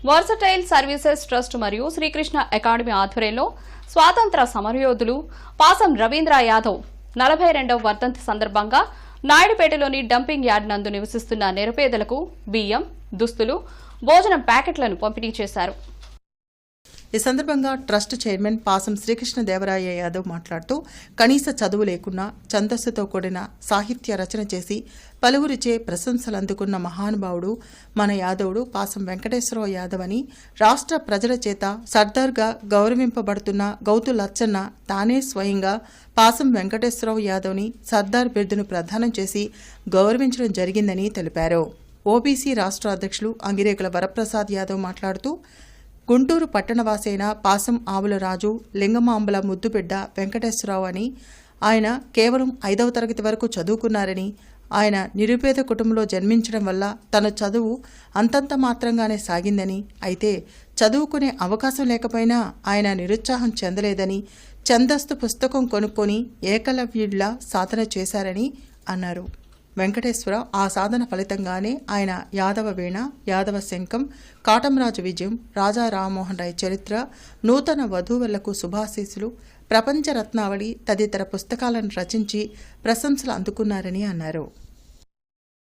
Versatile services trust మరియు Srikrishna academy ఆధ్వర్యంలో స్వాతంత్ర సమరయోధులు పాసం రవీంద్ర యాదవ్ 42వ వర్ధంతి సందర్భంగా నాయుడుపేటలోని డంపింగ్ యార్డ్ నందు నివసిస్తున్న నిరుపేదలకు బియ్యం, దుస్తులు, భోజనం ప్యాకెట్లను పంపిణీ చేశారు. ఈ సందర్భంగా ట్రస్ట్ చైర్మన్ పాసం శ్రీకృష్ణదేవరాయ యాదవ్ మాట్లాడుతూ కనీస చదువు లేకున్నా ఛందస్సుతో కూడిన సాహిత్య రచన చేసి పలువురిచే ప్రశంసలు అందుకున్న మహానుభావుడు మన యాదవుడు పాసం వెంకటేశ్వరరావు యాదవ్ అని రాష్ట్ర ప్రజల చేత సర్దార్గా గౌరవింపబడుతున్న గౌతు లచ్చన్న తానే స్వయంగా పాసం వెంకటేశ్వరరావు యాదవ్ని సర్దార్ బిరుదును ప్రదానం చేసి గౌరవించడం జరిగిందని తెలిపారు. ఓబీసీ రాష్ట్ర అధ్యక్షులు అంగిరేకుల వరప్రసాద్ యాదవ్ మాట్లాడుతూ గుంటూరు పట్టణవాసైన పాసం ఆవుల రాజు లింగమాంబల ముద్దుబిడ్డ వెంకటేశ్వరరావు అని ఆయన కేవలం 5వ తరగతి వరకు చదువుకున్నారని ఆయన నిరుపేద కుటుంబంలో జన్మించడం వల్ల తన చదువు అంతంత మాత్రంగానే సాగిందని అయితే చదువుకునే అవకాశం లేకపోయినా ఆయన నిరుత్సాహం చెందలేదని ఛందస్సు పుస్తకం కొనుక్కొని ఏకలవ్యుడిలా సాధన చేశారని అన్నారు. వెంకటేశ్వర ఆ సాధన ఫలితంగానే ఆయన యాదవ వీణ, యాదవ శంఖం, కాటంరాజు విజయం, రాజా రామ్మోహన్ రాయ్ చరిత్ర, నూతన వధూవరులకు శుభాశీస్సులు, ప్రపంచ రత్నావళి తదితర పుస్తకాలను రచించి ప్రశంసలు అందుకున్నారని అన్నారు.